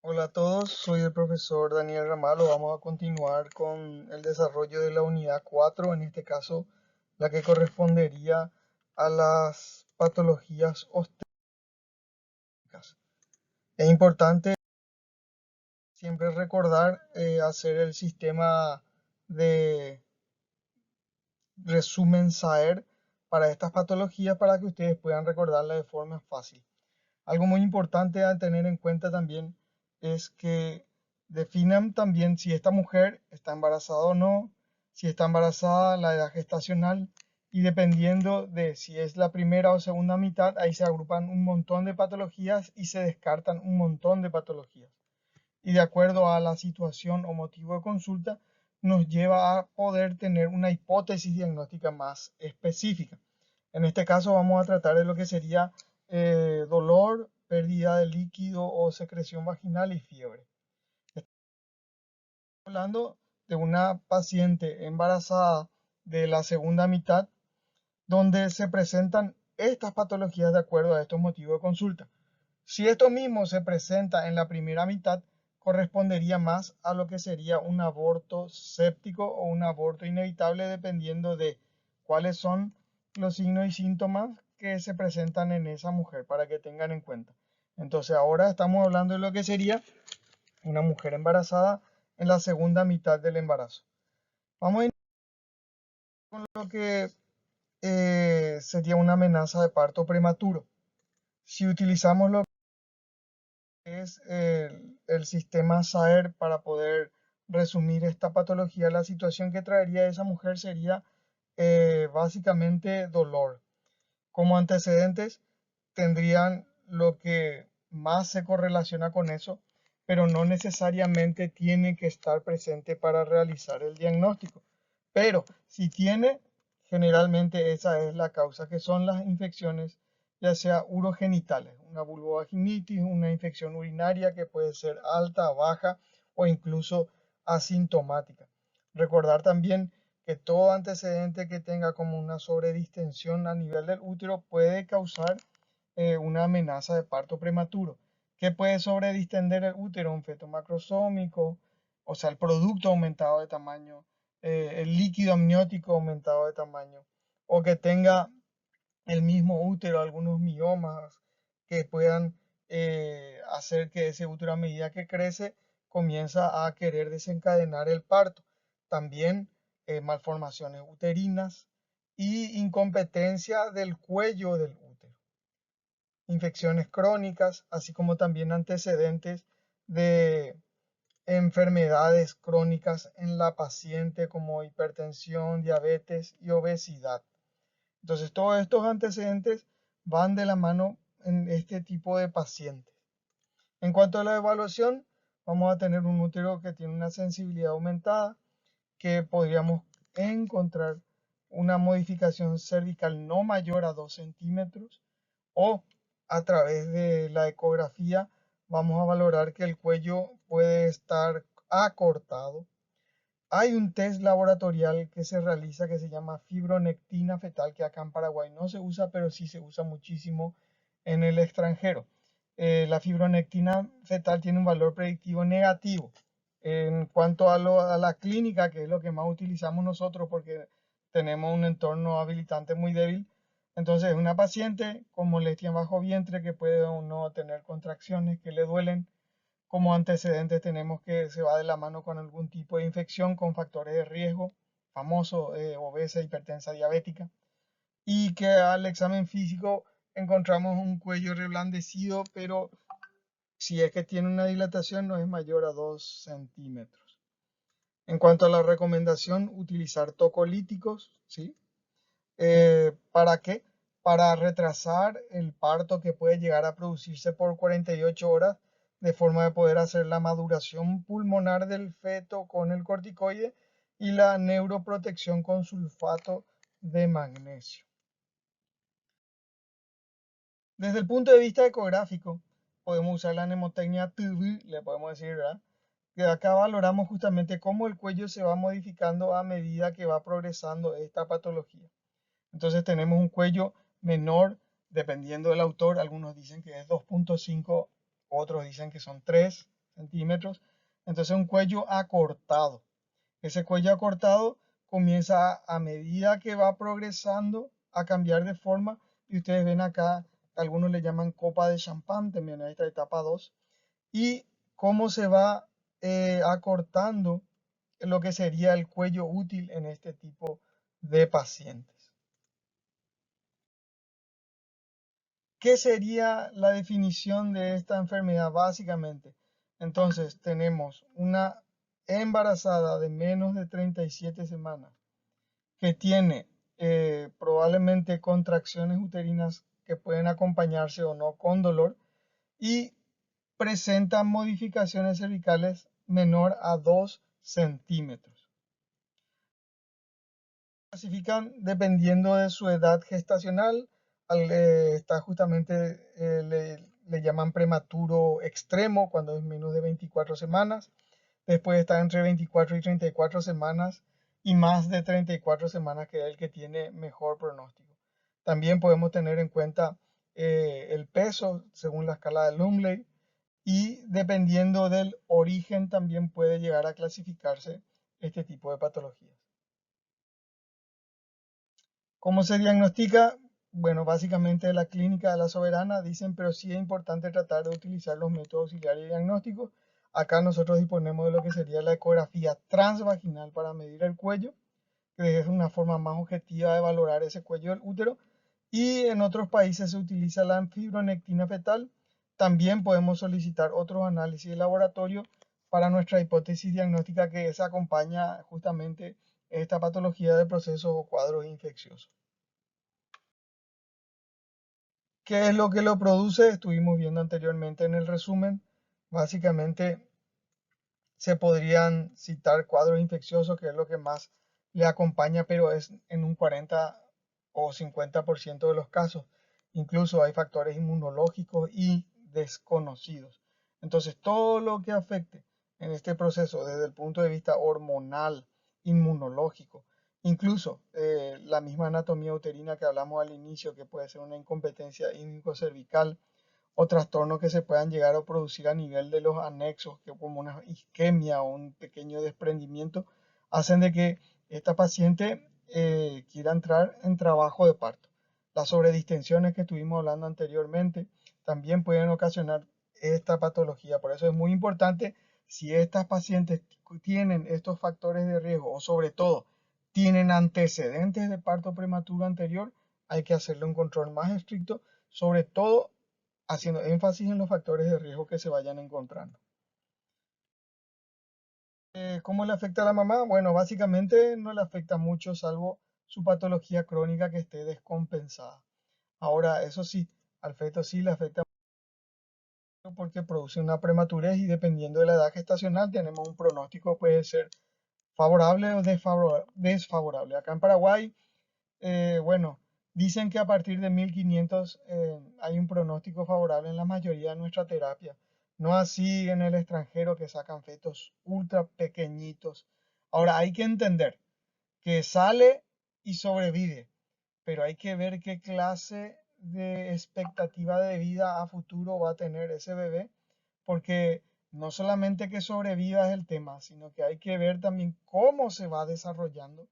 Hola a todos, soy el profesor Daniel Ramalo. Vamos a continuar con el desarrollo de la unidad 4, en este caso la que correspondería a las patologías osteopáticas. Es importante siempre recordar hacer el sistema de resumen SAER para estas patologías para que ustedes puedan recordarla de forma fácil. Algo muy importante a tener en cuenta también es que definan también si esta mujer está embarazada o no, si está embarazada, la edad gestacional, y dependiendo de si es la primera o segunda mitad, ahí se agrupan un montón de patologías y se descartan un montón de patologías. Y de acuerdo a la situación o motivo de consulta, nos lleva a poder tener una hipótesis diagnóstica más específica. En este caso vamos a tratar de lo que sería dolor, pérdida de líquido o secreción vaginal y fiebre. Estamos hablando de una paciente embarazada de la segunda mitad donde se presentan estas patologías de acuerdo a estos motivos de consulta. Si esto mismo se presenta en la primera mitad, correspondería más a lo que sería un aborto séptico o un aborto inevitable dependiendo de cuáles son los signos y síntomas que se presentan en esa mujer para que tengan en cuenta. Entonces ahora estamos hablando de lo que sería una mujer embarazada en la segunda mitad del embarazo. Vamos a ir con lo que sería una amenaza de parto prematuro. Si utilizamos lo que es el sistema SAER para poder resumir esta patología, la situación que traería esa mujer sería básicamente dolor. Como antecedentes tendrían lo que más se correlaciona con eso, pero no necesariamente tiene que estar presente para realizar el diagnóstico. Pero si tiene, generalmente esa es la causa, que son las infecciones, ya sea urogenitales, una vulvovaginitis, una infección urinaria que puede ser alta, baja o incluso asintomática. Recordar también que todo antecedente que tenga como una sobredistensión a nivel del útero puede causar una amenaza de parto prematuro. ¿Qué puede sobredistender el útero? Un feto macrosómico, o sea, el producto aumentado de tamaño, el líquido amniótico aumentado de tamaño, o que tenga el mismo útero algunos miomas que puedan hacer que ese útero a medida que crece comienza a querer desencadenar el parto. También malformaciones uterinas y incompetencia del cuello del útero. Infecciones crónicas, así como también antecedentes de enfermedades crónicas en la paciente como hipertensión, diabetes y obesidad. Entonces, todos estos antecedentes van de la mano en este tipo de pacientes. En cuanto a la evaluación, vamos a tener un útero que tiene una sensibilidad aumentada, que podríamos encontrar una modificación cervical no mayor a 2 centímetros, o a través de la ecografía vamos a valorar que el cuello puede estar acortado. Hay un test laboratorial que se realiza que se llama fibronectina fetal, que acá en Paraguay no se usa, pero sí se usa muchísimo en el extranjero. La fibronectina fetal tiene un valor predictivo negativo. En cuanto a la clínica, que es lo que más utilizamos nosotros porque tenemos un entorno habilitante muy débil, entonces una paciente con molestia en bajo vientre que puede o no tener contracciones que le duelen, como antecedentes tenemos que se va de la mano con algún tipo de infección con factores de riesgo, famoso obesa, hipertensa, diabética, y que al examen físico encontramos un cuello reblandecido, pero si es que tiene una dilatación no es mayor a 2 centímetros. En cuanto a la recomendación, utilizar tocolíticos, ¿sí? ¿Para qué? Para retrasar el parto que puede llegar a producirse por 48 horas, de forma de poder hacer la maduración pulmonar del feto con el corticoide y la neuroprotección con sulfato de magnesio. Desde el punto de vista ecográfico, podemos usar la mnemotecnia TB, le podemos decir, ¿verdad? Que acá valoramos justamente cómo el cuello se va modificando a medida que va progresando esta patología. Entonces tenemos un cuello menor, dependiendo del autor. Algunos dicen que es 2.5, otros dicen que son 3 centímetros. Entonces un cuello acortado. Ese cuello acortado comienza a medida que va progresando a cambiar de forma. Y ustedes ven acá, algunos le llaman copa de champán, también a esta etapa 2. Y cómo se va acortando lo que sería el cuello útil en este tipo de pacientes. ¿Qué sería la definición de esta enfermedad básicamente? Entonces tenemos una embarazada de menos de 37 semanas que tiene probablemente contracciones uterinas que pueden acompañarse o no con dolor y presenta modificaciones cervicales menor a 2 centímetros. Clasifican dependiendo de su edad gestacional. Está justamente, le llaman prematuro extremo cuando es menos de 24 semanas. Después está entre 24 y 34 semanas y más de 34 semanas, que es el que tiene mejor pronóstico. También podemos tener en cuenta el peso según la escala de Lumley, y dependiendo del origen también puede llegar a clasificarse este tipo de patologías. ¿Cómo se diagnostica? Bueno, básicamente la clínica de la Soberana dicen, pero sí es importante tratar de utilizar los métodos auxiliares de diagnóstico. Acá nosotros disponemos de lo que sería la ecografía transvaginal para medir el cuello, que es una forma más objetiva de valorar ese cuello del útero. Y en otros países se utiliza la fibronectina fetal. También podemos solicitar otros análisis de laboratorio para nuestra hipótesis diagnóstica, que se acompaña justamente esta patología de procesos o cuadros infecciosos. ¿Qué es lo que lo produce? Estuvimos viendo anteriormente en el resumen. Básicamente se podrían citar cuadros infecciosos, que es lo que más le acompaña, pero es en un 40 o 50% de los casos. Incluso hay factores inmunológicos y desconocidos. Entonces, todo lo que afecte en este proceso desde el punto de vista hormonal, inmunológico, incluso la misma anatomía uterina que hablamos al inicio, que puede ser una incompetencia cervical o trastornos que se puedan llegar a producir a nivel de los anexos, que como una isquemia o un pequeño desprendimiento, hacen de que esta paciente quiera entrar en trabajo de parto. Las sobredistensiones que estuvimos hablando anteriormente también pueden ocasionar esta patología. Por eso es muy importante, si estas pacientes tienen estos factores de riesgo o sobre todo tienen antecedentes de parto prematuro anterior, hay que hacerle un control más estricto, sobre todo haciendo énfasis en los factores de riesgo que se vayan encontrando. ¿Cómo le afecta a la mamá? Bueno, básicamente no le afecta mucho, salvo su patología crónica que esté descompensada. Ahora, eso sí, al feto sí le afecta mucho porque produce una prematurez, y dependiendo de la edad gestacional tenemos un pronóstico, puede ser favorable o desfavorable. Acá en Paraguay, bueno, dicen que a partir de 1500 hay un pronóstico favorable en la mayoría de nuestra terapia. No así en el extranjero, que sacan fetos ultra pequeñitos. Ahora hay que entender que sale y sobrevive, pero hay que ver qué clase de expectativa de vida a futuro va a tener ese bebé, porque no solamente que sobreviva es el tema, sino que hay que ver también cómo se va desarrollando,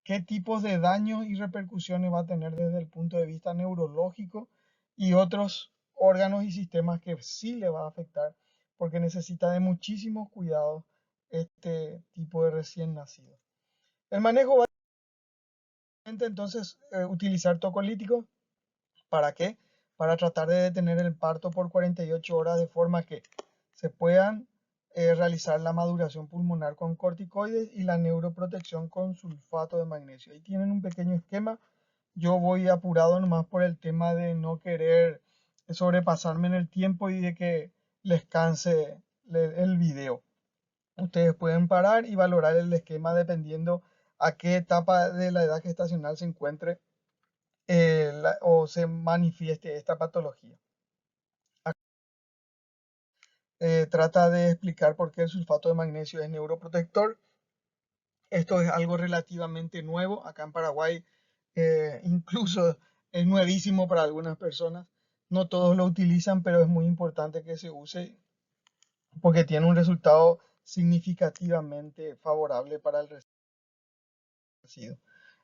qué tipos de daños y repercusiones va a tener desde el punto de vista neurológico y otros órganos y sistemas que sí le va a afectar, porque necesita de muchísimos cuidados este tipo de recién nacido. El manejo va entonces utilizar tocolítico. ¿Para qué? Para tratar de detener el parto por 48 horas, de forma que se puedan realizar la maduración pulmonar con corticoides y la neuroprotección con sulfato de magnesio. Ahí tienen un pequeño esquema. Yo voy apurado nomás por el tema de no querer sobrepasarme en el tiempo y de que les canse el video. Ustedes pueden parar y valorar el esquema dependiendo a qué etapa de la edad gestacional se encuentre o se manifieste esta patología. Trata de explicar por qué el sulfato de magnesio es neuroprotector. Esto es algo relativamente nuevo. Acá en Paraguay incluso es nuevísimo para algunas personas. No todos lo utilizan, pero es muy importante que se use porque tiene un resultado significativamente favorable para el residuo.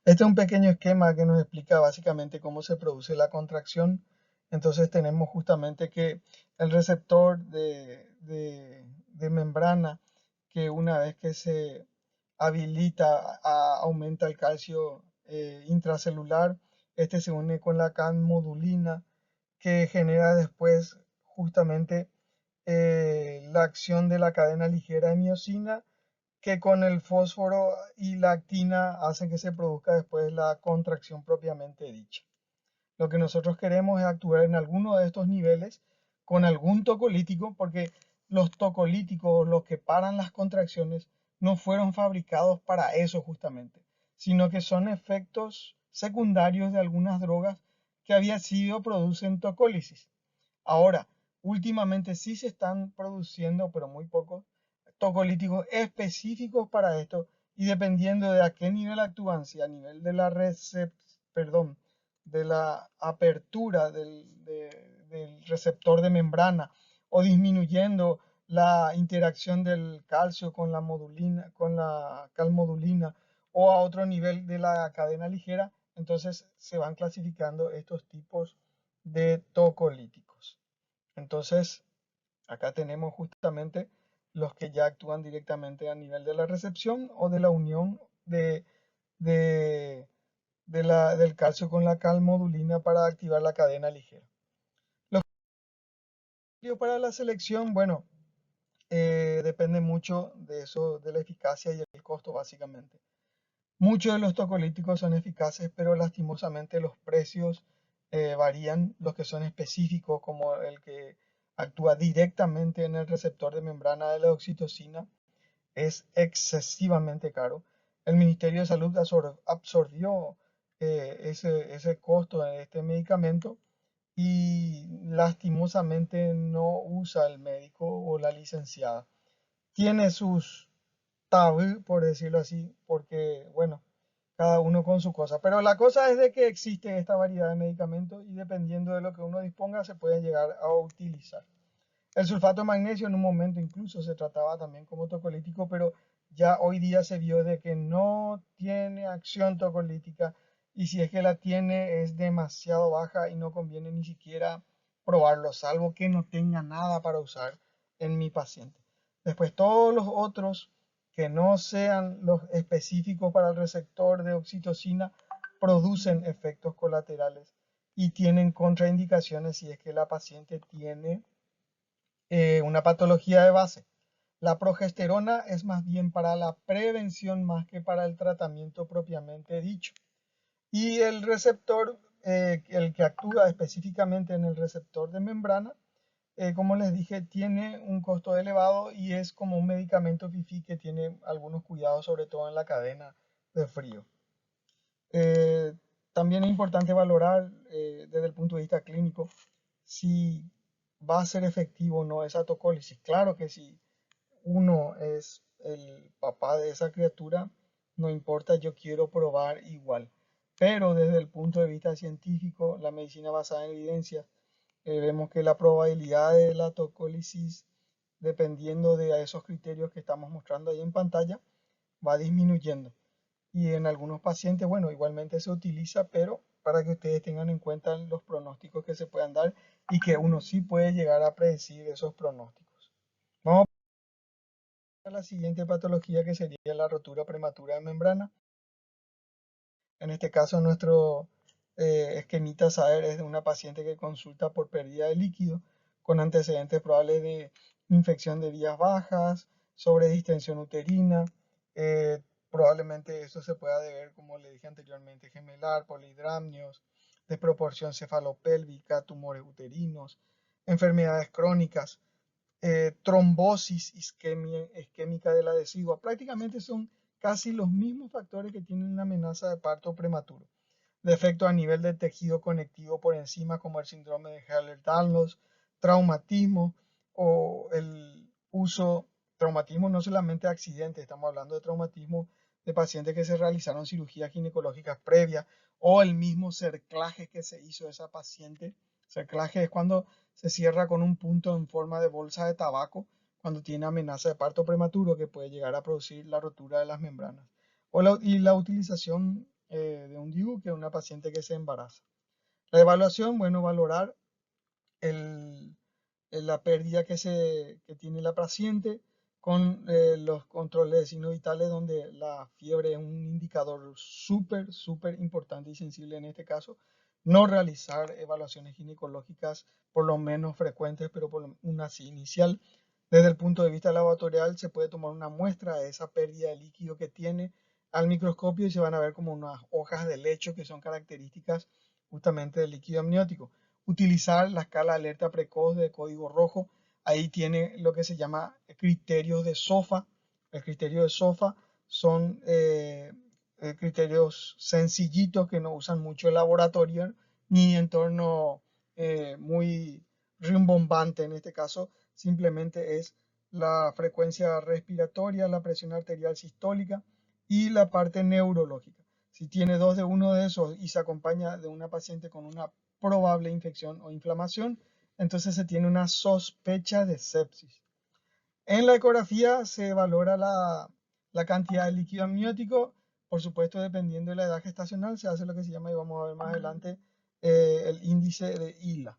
Este es un pequeño esquema que nos explica básicamente cómo se produce la contracción. Entonces tenemos justamente que el receptor de membrana, que una vez que se habilita, aumenta el calcio intracelular. Este se une con la canmodulina, que genera después justamente la acción de la cadena ligera de miosina, que con el fósforo y la actina hacen que se produzca después la contracción propiamente dicha. Lo que nosotros queremos es actuar en alguno de estos niveles con algún tocolítico, porque los tocolíticos, los que paran las contracciones, no fueron fabricados para eso justamente, sino que son efectos secundarios de algunas drogas que había sido producen tocólisis. Ahora, últimamente sí se están produciendo, pero muy pocos, tocolíticos específicos para esto, y dependiendo de a qué nivel actúan, si a nivel de la perdón, de la apertura del receptor de membrana, o disminuyendo la interacción del calcio con la modulina, con la calmodulina, o a otro nivel de la cadena ligera, entonces se van clasificando estos tipos de tocolíticos. Entonces, acá tenemos justamente los que ya actúan directamente a nivel de la recepción o de la unión de, del calcio con la calmodulina para activar la cadena ligera. Los criterios para la selección, bueno, depende mucho de eso, de la eficacia y el costo básicamente. Muchos de los tocolíticos son eficaces, pero lastimosamente los precios varían. Los que son específicos, como el que actúa directamente en el receptor de membrana de la oxitocina, es excesivamente caro. El Ministerio de Salud absorbió ese costo de este medicamento, y lastimosamente no usa el médico o la licenciada. Tiene sus tabú, por decirlo así, porque, bueno, cada uno con su cosa. Pero la cosa es de que existe esta variedad de medicamentos, y dependiendo de lo que uno disponga se puede llegar a utilizar. El sulfato de magnesio en un momento incluso se trataba también como tocolítico, pero ya hoy día se vio de que no tiene acción tocolítica, y si es que la tiene es demasiado baja y no conviene ni siquiera probarlo, salvo que no tenga nada para usar en mi paciente. Después todos los otros que no sean los específicos para el receptor de oxitocina producen efectos colaterales y tienen contraindicaciones si es que la paciente tiene una patología de base. La progesterona es más bien para la prevención más que para el tratamiento propiamente dicho. Y el receptor, el que actúa específicamente en el receptor de membrana, como les dije, tiene un costo elevado y es como un medicamento FIFI que tiene algunos cuidados, sobre todo en la cadena de frío. Eh, También es importante valorar desde el punto de vista clínico si va a ser efectivo o no esa tocólisis. Claro que si uno es el papá de esa criatura, no importa, yo quiero probar igual. Pero desde el punto de vista científico, la medicina basada en evidencia, vemos que la probabilidad de la tocólisis, dependiendo de esos criterios que estamos mostrando ahí en pantalla, va disminuyendo. Y en algunos pacientes, bueno, igualmente se utiliza, pero para que ustedes tengan en cuenta los pronósticos que se puedan dar, y que uno sí puede llegar a predecir esos pronósticos. Vamos a la siguiente patología, que sería la rotura prematura de membrana. En este caso, nuestro esquemita SAER es de una paciente que consulta por pérdida de líquido con antecedentes probables de infección de vías bajas, sobredistensión uterina. Probablemente eso se pueda deber, como le dije anteriormente, gemelar, polidramnios, desproporción cefalopélvica, tumores uterinos, enfermedades crónicas, trombosis isquémica de la decidua. Prácticamente son casi los mismos factores que tienen una amenaza de parto prematuro. Defecto a nivel de tejido conectivo por encima, como el síndrome de Ehlers-Danlos, traumatismo o el uso, traumatismo no solamente accidentes, estamos hablando de traumatismo de pacientes que se realizaron cirugías ginecológicas previas, o el mismo cerclaje que se hizo esa paciente. Cerclaje es cuando se cierra con un punto en forma de bolsa de tabaco, cuando tiene amenaza de parto prematuro que puede llegar a producir la rotura de las membranas. Y la utilización de un DIU, que es una paciente que se embaraza. La evaluación, bueno, valorar el, la pérdida que tiene la paciente con los controles de signos vitales, donde la fiebre es un indicador súper importante y sensible en este caso. No realizar evaluaciones ginecológicas por lo menos frecuentes, pero por una sí inicial. Desde el punto de vista laboratorial se puede tomar una muestra de esa pérdida de líquido que tiene al microscopio y se van a ver como unas hojas de lecho que son características justamente del líquido amniótico. Utilizar la escala de alerta precoz de código rojo. Ahí tiene lo que se llama criterios de SOFA. El criterio de SOFA son criterios sencillitos que no usan mucho el laboratorio ni entorno muy rimbombante. En este caso simplemente es la frecuencia respiratoria, la presión arterial sistólica y la parte neurológica. Si tiene dos de uno de esos y se acompaña de una paciente con una probable infección o inflamación, entonces se tiene una sospecha de sepsis. En la ecografía se valora la cantidad de líquido amniótico, por supuesto dependiendo de la edad gestacional, se hace lo que se llama, y vamos a ver más adelante, el índice de ILA.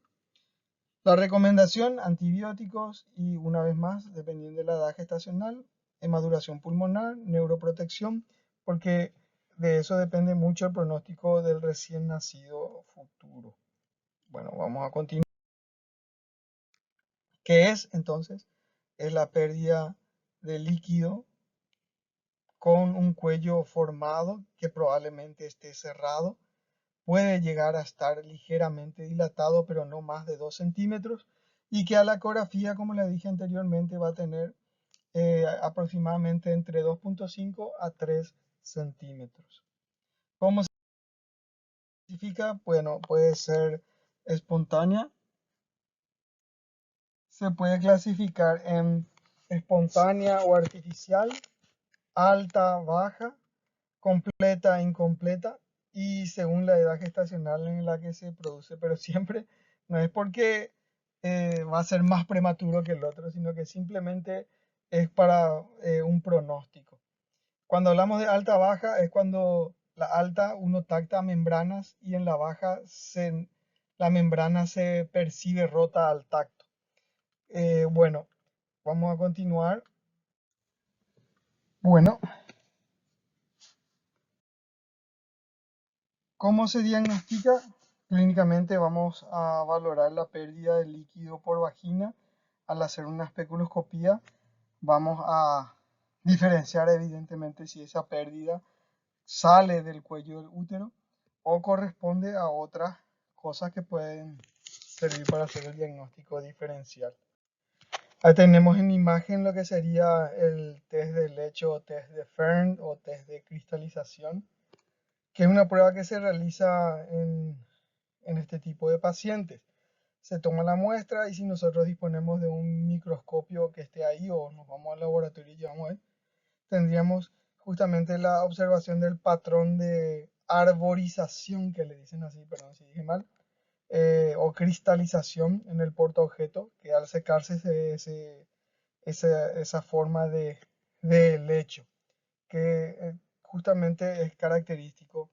La recomendación, antibióticos y una vez más, dependiendo de la edad gestacional, maduración pulmonar, neuroprotección, porque de eso depende mucho el pronóstico del recién nacido futuro. Bueno, vamos a continuar. ¿Qué es entonces? Es la pérdida de líquido con un cuello formado que probablemente esté cerrado. Puede llegar a estar ligeramente dilatado, pero no más de 2 centímetros. Y que a la ecografía, como le dije anteriormente, va a tener aproximadamente entre 2,5 a 3 centímetros. ¿Cómo se clasifica? Bueno, puede ser espontánea. Se puede clasificar en espontánea o artificial, alta, baja, completa, incompleta y según la edad gestacional en la que se produce, pero siempre no es porque va a ser más prematuro que el otro, sino que simplemente es para un pronóstico. Cuando hablamos de alta baja es cuando la alta uno tacta membranas y en la baja la membrana se percibe rota al tacto. Bueno, vamos a continuar. Bueno, ¿cómo se diagnostica? Clínicamente vamos a valorar la pérdida de líquido por vagina. Al hacer una especuloscopía vamos a diferenciar evidentemente si esa pérdida sale del cuello del útero o corresponde a otras cosas que pueden servir para hacer el diagnóstico diferencial. Ahí tenemos en imagen lo que sería el test de lecho o test de Fern o test de cristalización, que es una prueba que se realiza en este tipo de pacientes. Se toma la muestra y si nosotros disponemos de un microscopio que esté ahí o nos vamos al laboratorio y llevamos ahí, tendríamos justamente la observación del patrón de arborización, que le dicen así, perdón si dije mal, o cristalización en el portaobjeto, que al secarse se ve esa forma de lecho, que justamente es característico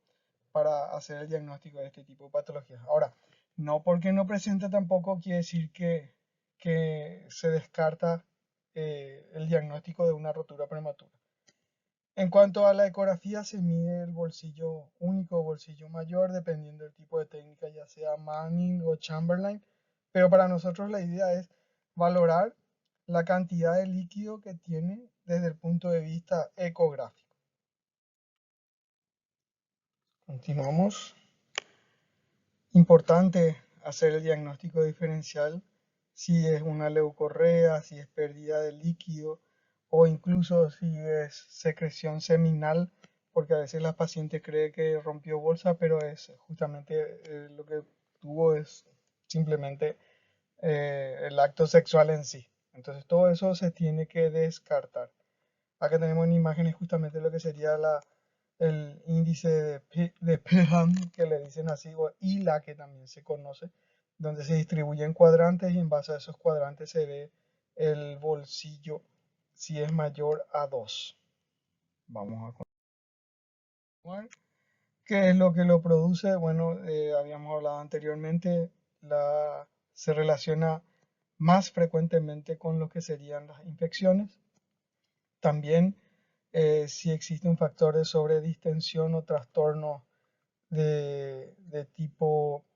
para hacer el diagnóstico de este tipo de patologías. Ahora, no porque no presenta tampoco quiere decir que se descarta el diagnóstico de una rotura prematura. En cuanto a la ecografía, se mide el bolsillo único o bolsillo mayor, dependiendo del tipo de técnica, ya sea Manning o Chamberlain. Pero para nosotros la idea es valorar la cantidad de líquido que tiene desde el punto de vista ecográfico. Continuamos. Importante hacer el diagnóstico diferencial si es una leucorrea, si es pérdida de líquido o incluso si es secreción seminal, porque a veces la paciente cree que rompió bolsa, pero es justamente lo que tuvo es simplemente el acto sexual en sí. Entonces todo eso se tiene que descartar. Acá tenemos en imágenes justamente lo que sería el índice de Pelham, que le dicen así, o ILA, que también se conoce, donde se distribuye en cuadrantes y en base a esos cuadrantes se ve el bolsillo si es mayor a 2. Vamos a continuar. ¿Qué es lo que lo produce? Bueno, habíamos hablado anteriormente, se relaciona más frecuentemente con lo que serían las infecciones. También si existe un factor de sobredistensión o trastorno de tipo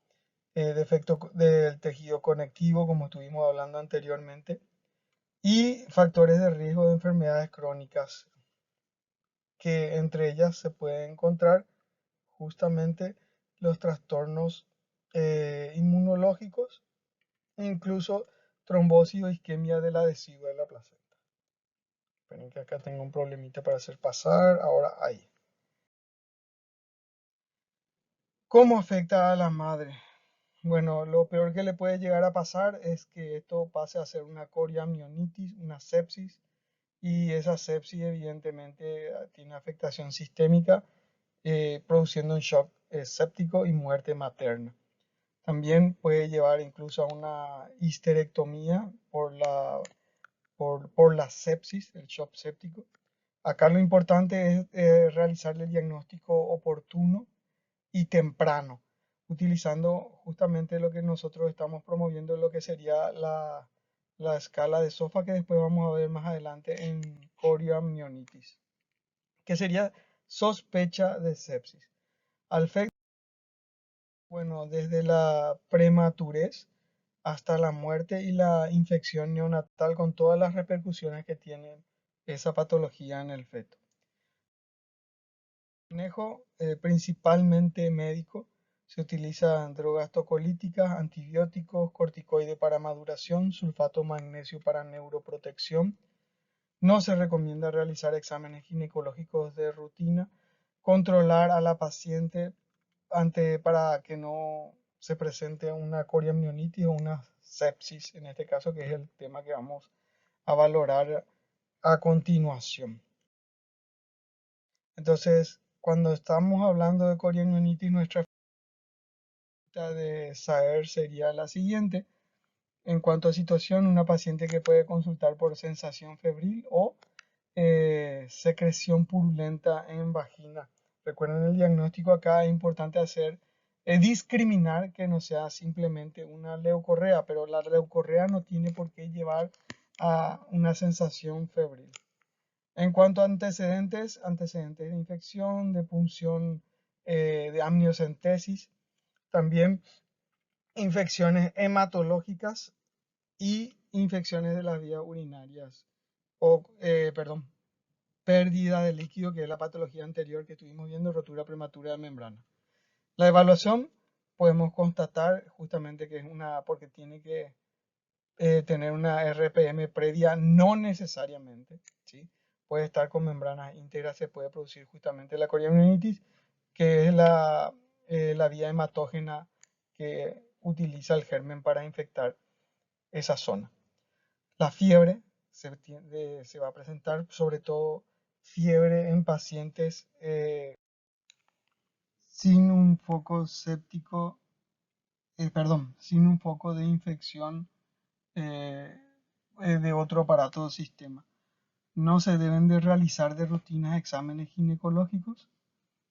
defecto del tejido conectivo, como estuvimos hablando anteriormente, y factores de riesgo de enfermedades crónicas, que entre ellas se puede encontrar justamente los trastornos inmunológicos e incluso trombosis o isquemia del adhesivo de la placenta. Esperen que acá tengo un problemita para hacer pasar, ahora ahí. ¿Cómo afecta a la madre? Bueno, lo peor que le puede llegar a pasar es que esto pase a ser una coriamnionitis, una sepsis, y esa sepsis evidentemente tiene afectación sistémica, produciendo un shock séptico y muerte materna. También puede llevar incluso a una histerectomía por la sepsis, el shock séptico. Acá lo importante es realizar el diagnóstico oportuno y temprano, utilizando justamente lo que nosotros estamos promoviendo, lo que sería la escala de SOFA, que después vamos a ver más adelante en coriamnionitis, que sería sospecha de sepsis. Al bueno, desde la prematurez hasta la muerte y la infección neonatal, con todas las repercusiones que tiene esa patología en el feto. Manejo principalmente médico. Se utilizan drogas tocolíticas, antibióticos, corticoide para maduración, sulfato magnesio para neuroprotección. No se recomienda realizar exámenes ginecológicos de rutina. Controlar a la paciente para que no se presente una coriamnionitis o una sepsis, en este caso, que es el tema que vamos a valorar a continuación. Entonces, cuando estamos hablando de coriamnionitis, nuestra falta de saber sería la siguiente. En cuanto a situación, una paciente que puede consultar por sensación febril o secreción purulenta en vagina. Recuerden el diagnóstico acá, es importante discriminar que no sea simplemente una leucorrea, pero la leucorrea no tiene por qué llevar a una sensación febril. En cuanto a antecedentes de infección, de punción, de amniocentesis, también infecciones hematológicas y infecciones de las vías urinarias, perdón, pérdida de líquido, que es la patología anterior que estuvimos viendo, rotura prematura de membrana. La evaluación podemos constatar justamente que es porque tiene que tener una RPM previa, no necesariamente, ¿sí? Puede estar con membranas íntegras, se puede producir justamente la coriamnionitis, que es la vía hematógena que utiliza el germen para infectar esa zona. La fiebre se va a presentar, sobre todo fiebre en pacientes sin un foco séptico, sin un foco de infección eh, de otro aparato o sistema. No se deben de realizar de rutinas exámenes ginecológicos,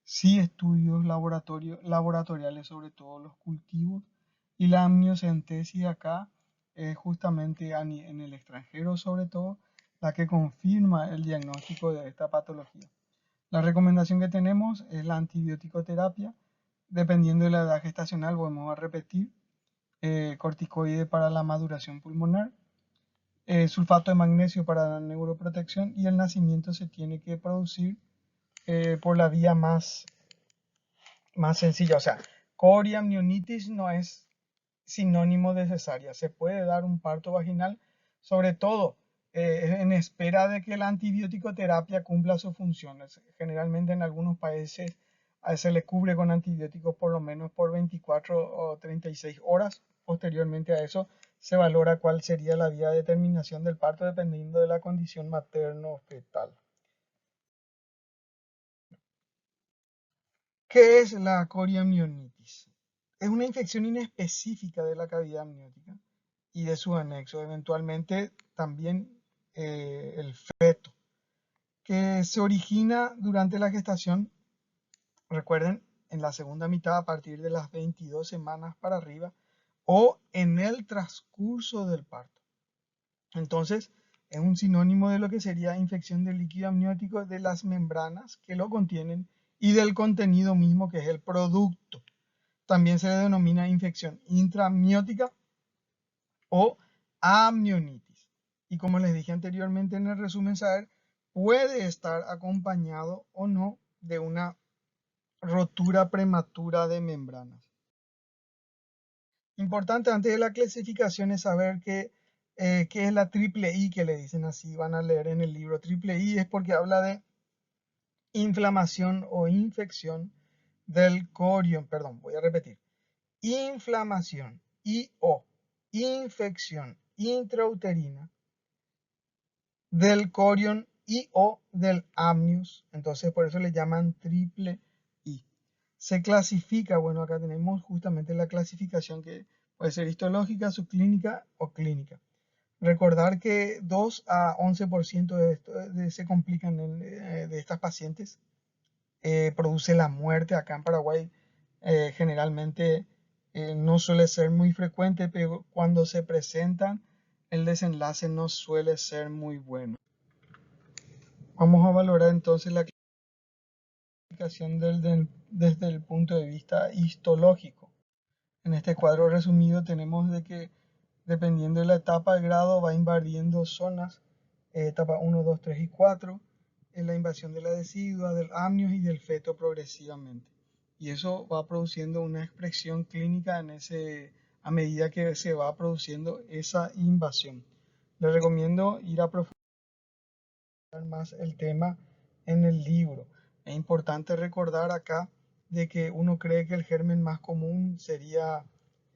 sí estudios laboratoriales sobre todos los cultivos, y la amniocentesis acá es justamente en el extranjero sobre todo la que confirma el diagnóstico de esta patología. La recomendación que tenemos es la antibiótico-terapia. Dependiendo de la edad gestacional, volvemos a repetir, corticoide para la maduración pulmonar, sulfato de magnesio para la neuroprotección, y el nacimiento se tiene que producir por la vía más sencilla. O sea, coriamnionitis no es sinónimo de cesárea. Se puede dar un parto vaginal, sobre todo en espera de que la antibiótico terapia cumpla sus funciones. Generalmente en algunos países se le cubre con antibióticos por lo menos por 24 o 36 horas. Posteriormente a eso se valora cuál sería la vía de determinación del parto dependiendo de la condición materno-fetal. ¿Qué es la coriamnionitis? Es una infección inespecífica de la cavidad amniótica y de su anexo, eventualmente también el feto, que se origina durante la gestación, recuerden, en la segunda mitad a partir de las 22 semanas para arriba o en el transcurso del parto. Entonces, es un sinónimo de lo que sería infección del líquido amniótico de las membranas que lo contienen y del contenido mismo que es el producto. También se le denomina infección intraamniótica o amnionitis. Y como les dije anteriormente en el resumen saber, puede estar acompañado o no de una rotura prematura de membranas. Importante antes de la clasificación es saber qué es la triple I, que le dicen así, van a leer en el libro. Triple I es porque habla de inflamación o infección del corión, perdón, voy a repetir. Inflamación y o infección intrauterina del corión y o del amnios. Entonces por eso le llaman triple I. Se clasifica, bueno, acá tenemos justamente la clasificación que puede ser histológica, subclínica o clínica. Recordar que 2 a 11% se complican de estas pacientes. Produce la muerte acá en Paraguay. Generalmente no suele ser muy frecuente, pero cuando se presentan el desenlace no suele ser muy bueno. Vamos a valorar entonces la clasificación desde el punto de vista histológico. En este cuadro resumido tenemos de que dependiendo de la etapa, el grado va invadiendo zonas, etapa 1, 2, 3 y 4, en la invasión de la decidua, del amnios y del feto progresivamente. Y eso va produciendo una expresión clínica a medida que se va produciendo esa invasión. Les recomiendo ir a profundizar más el tema en el libro. Es importante recordar acá de que uno cree que el germen más común sería,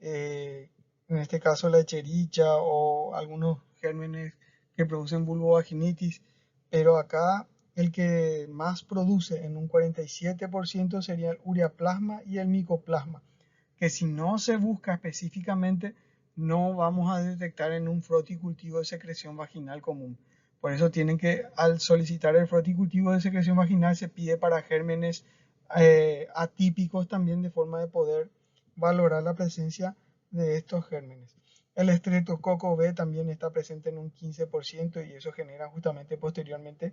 en este caso, la Escherichia o algunos gérmenes que producen vulvovaginitis, pero acá el que más produce en un 47% sería el ureaplasma y el micoplasma, que si no se busca específicamente no vamos a detectar en un froticultivo de secreción vaginal común. Por eso tienen que, al solicitar el froticultivo de secreción vaginal, se pide para gérmenes atípicos también, de forma de poder valorar la presencia de estos gérmenes. El estreptococo B también está presente en un 15% y eso genera justamente posteriormente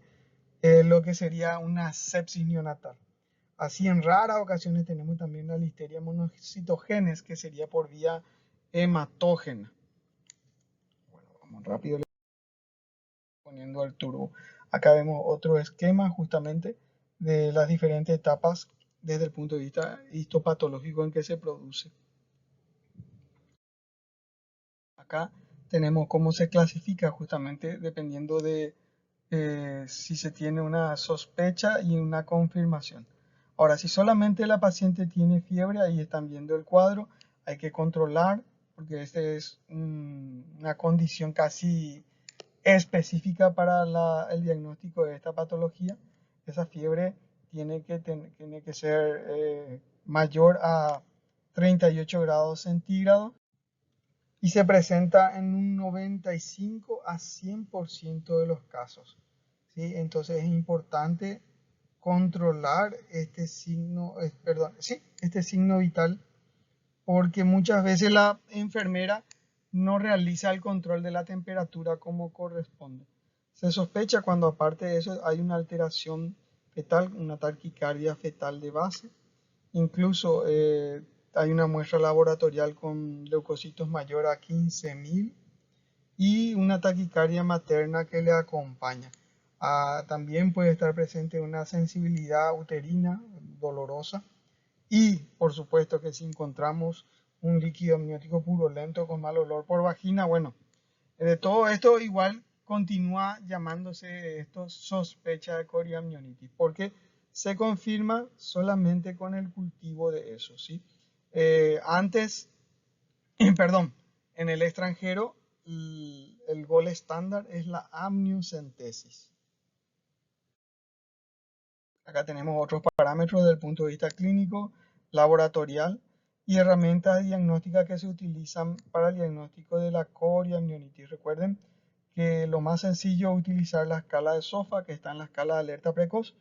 lo que sería una sepsis neonatal. Así en raras ocasiones tenemos también la listeria monocitogenes, que sería por vía hematógena. Bueno, vamos rápido poniendo el turbo. Acá vemos otro esquema justamente de las diferentes etapas desde el punto de vista histopatológico en que se produce. Acá tenemos cómo se clasifica justamente dependiendo de si se tiene una sospecha y una confirmación. Ahora, si solamente la paciente tiene fiebre, ahí están viendo el cuadro, hay que controlar, porque esta es una condición casi específica para el diagnóstico de esta patología. Esa fiebre tiene que ser mayor a 38 grados centígrados y se presenta en un 95 a 100% de los casos. ¿Sí? Entonces es importante controlar este signo, este signo vital, porque muchas veces la enfermera no realiza el control de la temperatura como corresponde. Se sospecha cuando aparte de eso hay una alteración fetal, una taquicardia fetal de base. Incluso hay una muestra laboratorial con leucocitos mayor a 15.000 y una taquicardia materna que le acompaña. También puede estar presente una sensibilidad uterina dolorosa y por supuesto que si encontramos un líquido amniótico purulento con mal olor por vagina, bueno, de todo esto igual continúa llamándose esto sospecha de coriamnionitis, porque se confirma solamente con el cultivo de eso, ¿sí? Antes, perdón, en el extranjero el gol estándar es la amniocentesis. Acá tenemos otros parámetros desde el punto de vista clínico, laboratorial. y herramientas diagnósticas que se utilizan para el diagnóstico de la coriamnionitis. Recuerden que lo más sencillo es utilizar la escala de SOFA, que está en la escala de alerta precoz,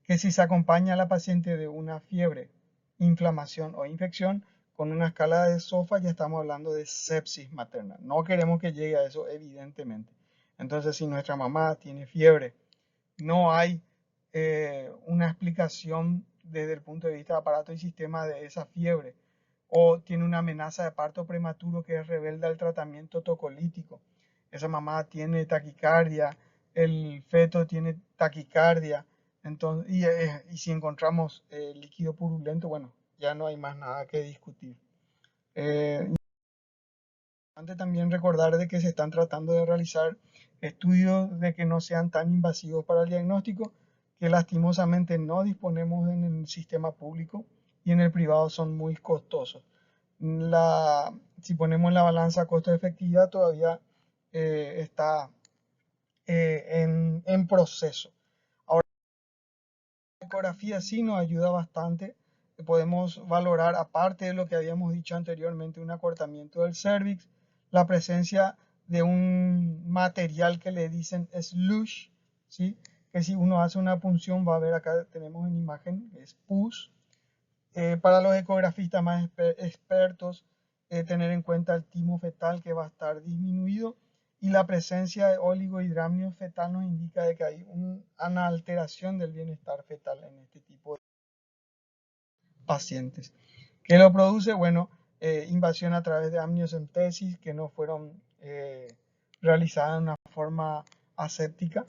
que si se acompaña a la paciente de una fiebre, inflamación o infección, con una escala de SOFA ya estamos hablando de sepsis materna. No queremos que llegue a eso, evidentemente. Entonces, si nuestra mamá tiene fiebre, no hay una explicación desde el punto de vista de aparato y sistema de esa fiebre, o tiene una amenaza de parto prematuro que es rebelde al tratamiento tocolítico, esa mamá tiene taquicardia, el feto tiene taquicardia, entonces, y si encontramos líquido purulento, bueno, ya no hay más nada que discutir. Importante también recordar de que se están tratando de realizar estudios de que no sean tan invasivos para el diagnóstico, que lastimosamente no disponemos en el sistema público y en el privado son muy costosos. Si ponemos en la balanza costo-efectividad, todavía está en proceso. Ahora, la ecografía sí nos ayuda bastante. Podemos valorar, aparte de lo que habíamos dicho anteriormente, un acortamiento del cervix, la presencia de un material que le dicen slush, ¿sí? Que si uno hace una punción va a ver acá, tenemos en imagen, es pus. Para los ecografistas más expertos, tener en cuenta el timo fetal que va a estar disminuido, y la presencia de oligohidramnios fetal nos indica de que hay una alteración del bienestar fetal en este tipo de pacientes. ¿Qué lo produce? Bueno, invasión a través de amniocentesis que no fueron realizadas de una forma aséptica,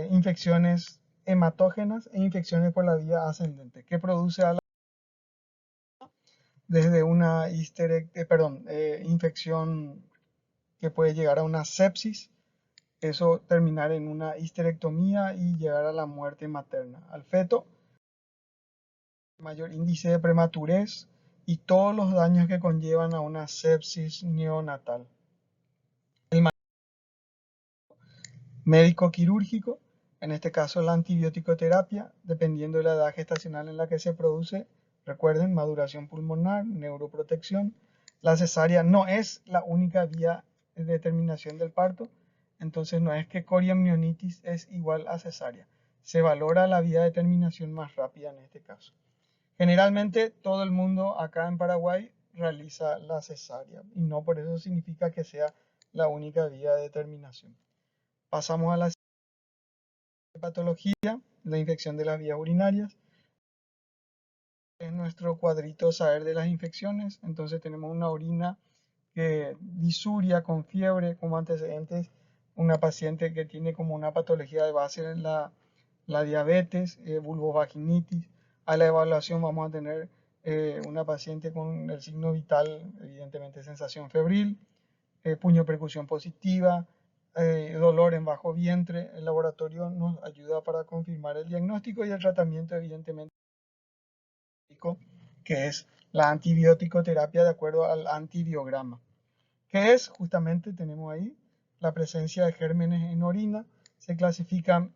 infecciones hematógenas e infecciones por la vía ascendente, que produce a desde una infección que puede llegar a una sepsis, eso terminar en una histerectomía y llegar a la muerte materna. Al feto, mayor índice de prematurez y todos los daños que conllevan a una sepsis neonatal. El médico quirúrgico, en este caso la antibiótico-terapia, dependiendo de la edad gestacional en la que se produce. Recuerden, maduración pulmonar, neuroprotección. La cesárea no es la única vía de determinación del parto, entonces no es que coriamnionitis es igual a cesárea. Se valora la vía de determinación más rápida en este caso. Generalmente todo el mundo acá en Paraguay realiza la cesárea y no por eso significa que sea la única vía de determinación. Pasamos a la patología, la infección de las vías urinarias. En nuestro cuadrito saber de las infecciones, entonces tenemos una orina que disuria con fiebre como antecedentes, una paciente que tiene como una patología de base en la diabetes, vulvovaginitis. A la evaluación vamos a tener una paciente con el signo vital, evidentemente sensación febril, puño percusión positiva, dolor en bajo vientre. El laboratorio nos ayuda para confirmar el diagnóstico y el tratamiento, evidentemente, que es la antibiótico terapia de acuerdo al antibiograma. ¿Qué es? Justamente tenemos ahí la presencia de gérmenes en orina. Se clasifican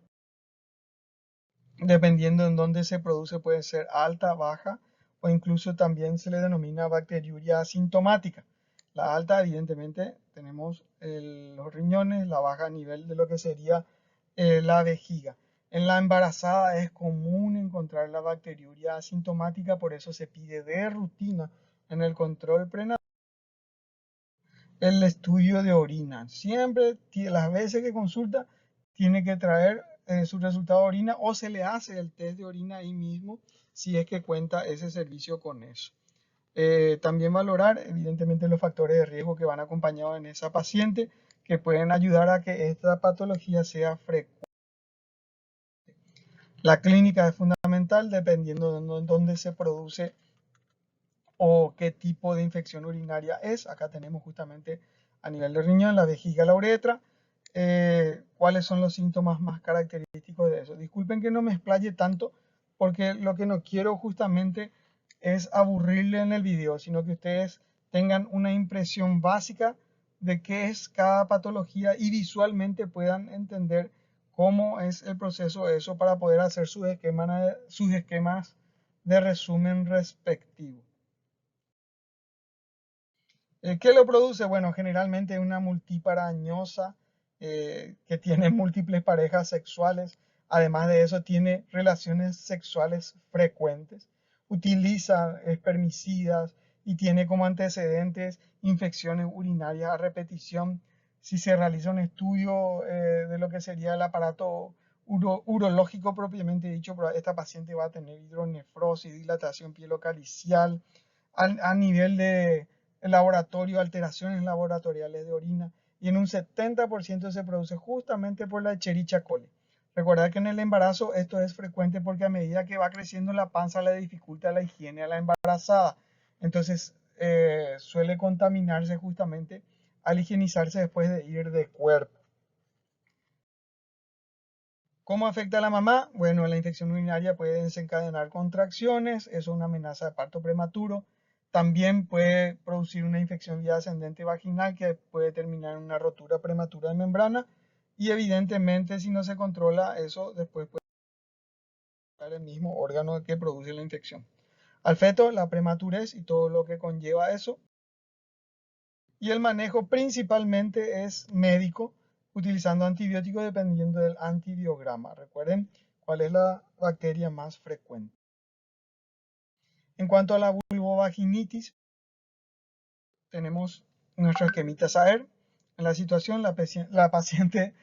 dependiendo en dónde se produce, puede ser alta, baja, o incluso también se le denomina bacteriuria asintomática. La alta, evidentemente, tenemos los riñones, la baja a nivel de lo que sería la vejiga. En la embarazada es común encontrar la bacteriuria asintomática, por eso se pide de rutina en el control prenatal el estudio de orina. Siempre, las veces que consulta, tiene que traer su resultado de orina o se le hace el test de orina ahí mismo si es que cuenta ese servicio con eso. También valorar, evidentemente, los factores de riesgo que van acompañados en esa paciente que pueden ayudar a que esta patología sea frecuente. La clínica es fundamental dependiendo de dónde se produce o qué tipo de infección urinaria es. Acá tenemos justamente a nivel de riñón, la vejiga, la uretra. ¿Cuáles son los síntomas más característicos de eso? Disculpen que no me explaye tanto, porque lo que no quiero justamente es aburrirle en el video, sino que ustedes tengan una impresión básica de qué es cada patología y visualmente puedan entender cómo es el proceso de eso para poder hacer sus esquemas de resumen respectivo. ¿Qué lo produce? Bueno, generalmente una multípara añosa que tiene múltiples parejas sexuales. Además de eso, tiene relaciones sexuales frecuentes. Utiliza espermicidas y tiene como antecedentes infecciones urinarias a repetición. Si se realiza un estudio de lo que sería el aparato urológico propiamente dicho, esta paciente va a tener hidronefrosis, dilatación pielocalicial, a nivel de laboratorio, alteraciones laboratoriales de orina, y en un 70% se produce justamente por la Escherichia coli. Recordad que en el embarazo esto es frecuente porque a medida que va creciendo la panza le dificulta la higiene a la embarazada. Entonces suele contaminarse justamente al higienizarse después de ir de cuerpo. ¿Cómo afecta a la mamá? Bueno, la infección urinaria puede desencadenar contracciones, eso es una amenaza de parto prematuro. También puede producir una infección vía ascendente vaginal que puede terminar en una rotura prematura de membrana. Y evidentemente, si no se controla eso, después puede ser el mismo órgano que produce la infección. Al feto, la prematurez y todo lo que conlleva eso. Y el manejo principalmente es médico, utilizando antibióticos dependiendo del antibiograma. Recuerden cuál es la bacteria más frecuente. En cuanto a la vulvovaginitis, tenemos nuestro esquemita SAER. En la situación, la paciente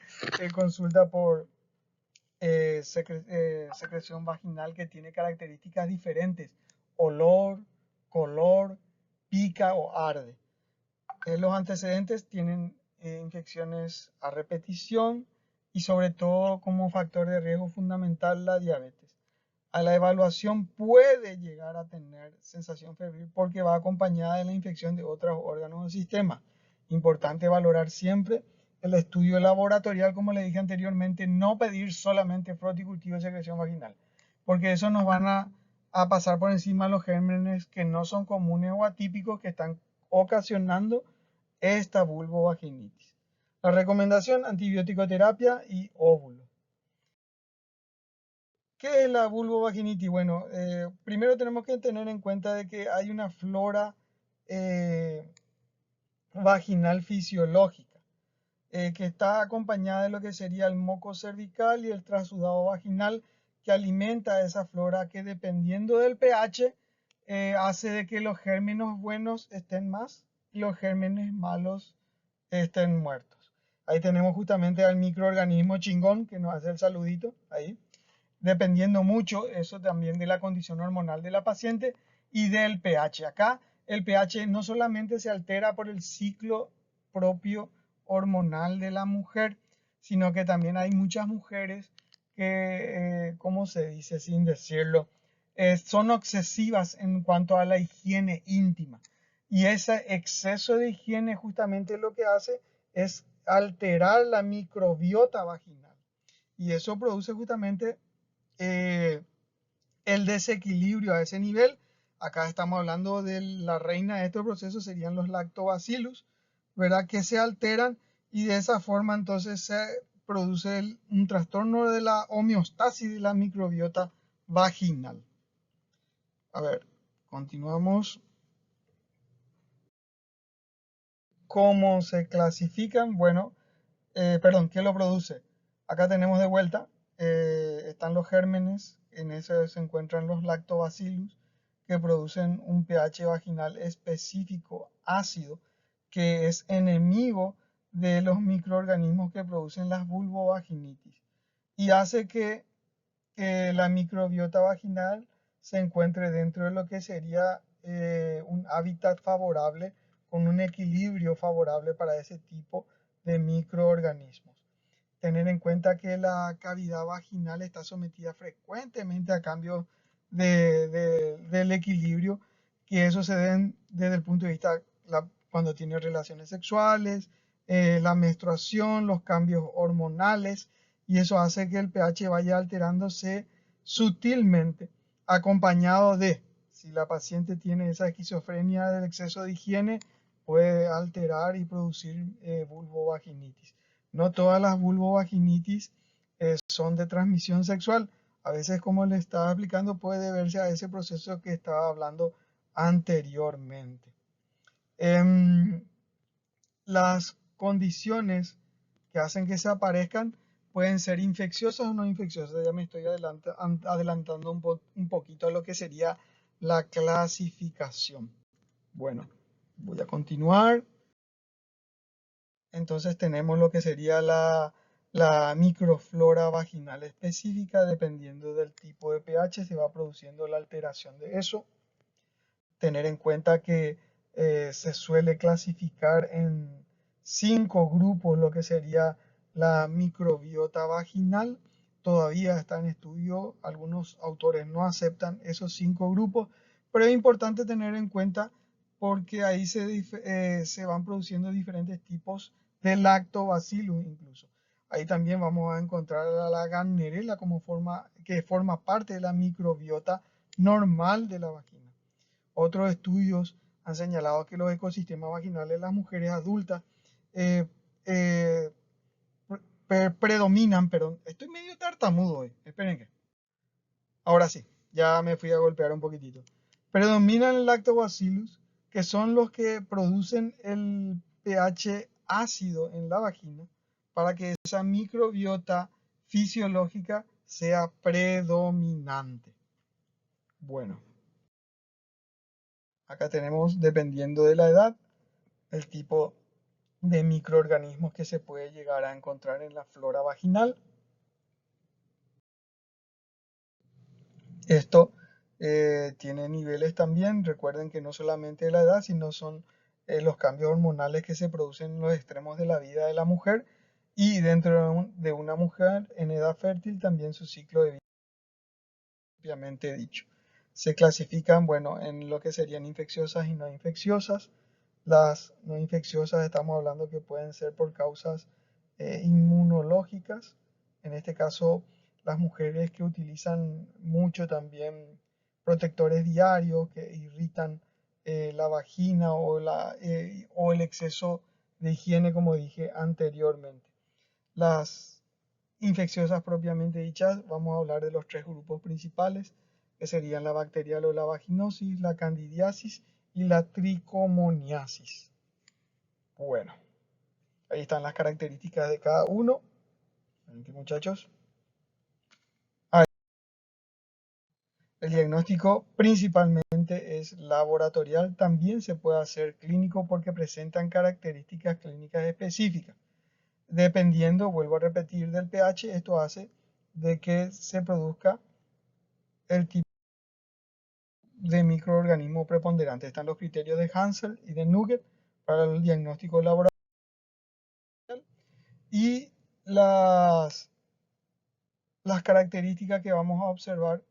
consulta por secreción vaginal que tiene características diferentes: olor, color, pica o arde. Los antecedentes tienen infecciones a repetición y sobre todo como factor de riesgo fundamental la diabetes. A la evaluación puede llegar a tener sensación febril porque va acompañada de la infección de otros órganos del sistema. Importante valorar siempre el estudio laboratorial, como le dije anteriormente, no pedir solamente fruticultivo de secreción vaginal, porque eso nos van a pasar por encima los gérmenes que no son comunes o atípicos que están ocasionando esta vulvovaginitis. La recomendación: antibiótico terapia y óvulo. ¿Qué es la vulvovaginitis? Bueno, primero tenemos que tener en cuenta de que hay una flora eh, vaginal fisiológica que está acompañada de lo que sería el moco cervical y el trasudado vaginal, que alimenta esa flora que, dependiendo del pH, hace de que los gérmenes buenos estén más y los gérmenes malos estén muertos. Ahí tenemos justamente al microorganismo chingón que nos hace el saludito ahí, dependiendo mucho eso también de la condición hormonal de la paciente y del pH. Acá el pH no solamente se altera por el ciclo propio hormonal de la mujer, sino que también hay muchas mujeres que, ¿cómo se dice sin decirlo? Son obsesivas en cuanto a la higiene íntima. Y ese exceso de higiene justamente lo que hace es alterar la microbiota vaginal. Y eso produce justamente eh, el desequilibrio a ese nivel. Acá estamos hablando de la reina de estos procesos, serían los lactobacillus, ¿verdad? Que se alteran y de esa forma entonces se produce un trastorno de la homeostasis de la microbiota vaginal. A ver, continuamos. ¿Cómo se clasifican? Bueno, perdón, ¿qué lo produce? Acá tenemos de vuelta, están los gérmenes, en eso se encuentran los lactobacillus, que producen un pH vaginal específico ácido, que es enemigo de los microorganismos que producen las vulvovaginitis y hace que la microbiota vaginal se encuentre dentro de lo que sería un hábitat favorable, con un equilibrio favorable para ese tipo de microorganismos. Tener en cuenta que la cavidad vaginal está sometida frecuentemente a cambios del equilibrio, que eso se den desde el punto de vista cuando tiene relaciones sexuales, la menstruación, los cambios hormonales, y eso hace que el pH vaya alterándose sutilmente, acompañado de, si la paciente tiene esa esquizofrenia del exceso de higiene, puede alterar y producir vulvovaginitis. No todas las vulvovaginitis son de transmisión sexual. A veces, como le estaba explicando, puede deberse a ese proceso que estaba hablando anteriormente. Las condiciones que hacen que se aparezcan pueden ser infecciosas o no infecciosas. Ya me estoy adelantando un poquito a lo que sería la clasificación. Bueno, voy a continuar. Entonces tenemos lo que sería la microflora vaginal específica. Dependiendo del tipo de pH se va produciendo la alteración de eso. Tener en cuenta que se suele clasificar en 5 grupos lo que sería la microbiota vaginal. Todavía está en estudio, algunos autores no aceptan esos 5 grupos, pero es importante tener en cuenta porque ahí se van produciendo diferentes tipos de lactobacillus incluso. Ahí también vamos a encontrar a la Gardnerella que forma parte de la microbiota normal de la vagina. Otros estudios han señalado que los ecosistemas vaginales de las mujeres adultas eh, eh, predominan, perdón, estoy medio tartamudo hoy, esperen que. Ahora sí, ya me fui a golpear un poquitito. Predominan el lactobacillus, que son los que producen el pH ácido en la vagina para que esa microbiota fisiológica sea predominante. Bueno, acá tenemos, dependiendo de la edad, el tipo de microorganismos que se puede llegar a encontrar en la flora vaginal. Esto tiene niveles también, recuerden que no solamente la edad, sino son los cambios hormonales que se producen en los extremos de la vida de la mujer y dentro de una mujer en edad fértil también su ciclo de vida propiamente dicho. Se clasifican, bueno, en lo que serían infecciosas y no infecciosas. Las no infecciosas estamos hablando que pueden ser por causas inmunológicas. En este caso, las mujeres que utilizan mucho también protectores diarios que irritan la vagina o el exceso de higiene, como dije anteriormente. Las infecciosas propiamente dichas, vamos a hablar de los 3 grupos principales, que serían la bacterial o la vaginosis, la candidiasis y la tricomoniasis. Bueno, ahí están las características de cada uno. Aquí, muchachos. El diagnóstico principalmente es laboratorial, también se puede hacer clínico porque presentan características clínicas específicas. Dependiendo, vuelvo a repetir, del pH, esto hace de que se produzca el tipo de microorganismo preponderante. Están los criterios de Hansel y de Nugget para el diagnóstico laboratorial y las características que vamos a observar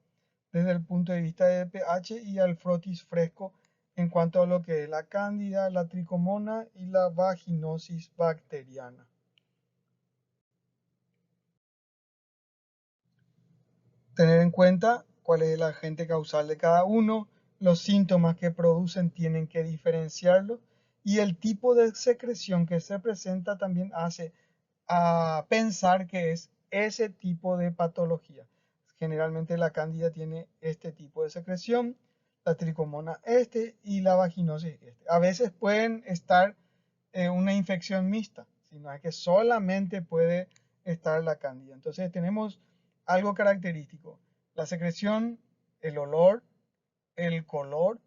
desde el punto de vista de pH y al frotis fresco en cuanto a lo que es la cándida, la tricomona y la vaginosis bacteriana. Tener en cuenta cuál es el agente causal de cada uno, los síntomas que producen tienen que diferenciarlos y el tipo de secreción que se presenta también hace a pensar que es ese tipo de patología. Generalmente la cándida tiene este tipo de secreción, la tricomona este y la vaginosis este. A veces pueden estar una infección mixta, sino es que solamente puede estar la cándida. Entonces tenemos algo característico, la secreción, el olor, el color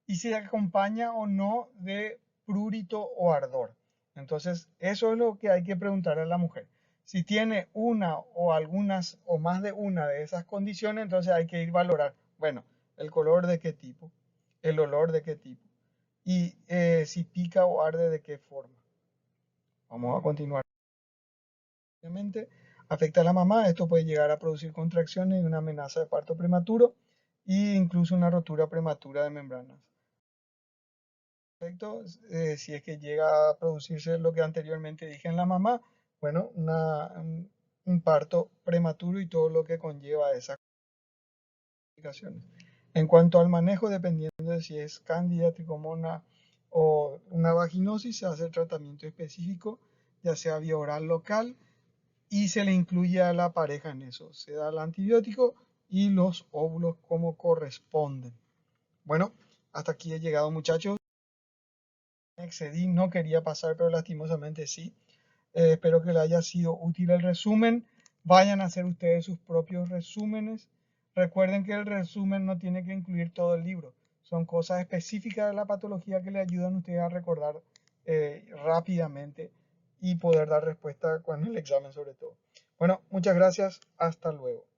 y si acompaña o no de prurito o ardor. Entonces, eso es lo que hay que preguntar a la mujer. Si tiene una o algunas o más de una de esas condiciones, entonces hay que ir a valorar, bueno, el color de qué tipo, el olor de qué tipo y si pica o arde de qué forma. Vamos a continuar. Obviamente, afecta a la mamá, esto puede llegar a producir contracciones y una amenaza de parto prematuro e incluso una rotura prematura de membranas. Si es que llega a producirse lo que anteriormente dije en la mamá, bueno, un parto prematuro y todo lo que conlleva esas complicaciones. En cuanto al manejo, dependiendo de si es cándida, tricomona o una vaginosis, se hace el tratamiento específico, ya sea vía oral local, y se le incluye a la pareja en eso. Se da el antibiótico y los óvulos como corresponden. Bueno, hasta aquí he llegado, muchachos. excedí, no quería pasar, pero lastimosamente sí. Espero que les haya sido útil el resumen. Vayan a hacer ustedes sus propios resúmenes. Recuerden que el resumen no tiene que incluir todo el libro. Son cosas específicas de la patología que le ayudan a ustedes a recordar rápidamente y poder dar respuesta con el examen sobre todo. Bueno, muchas gracias. Hasta luego.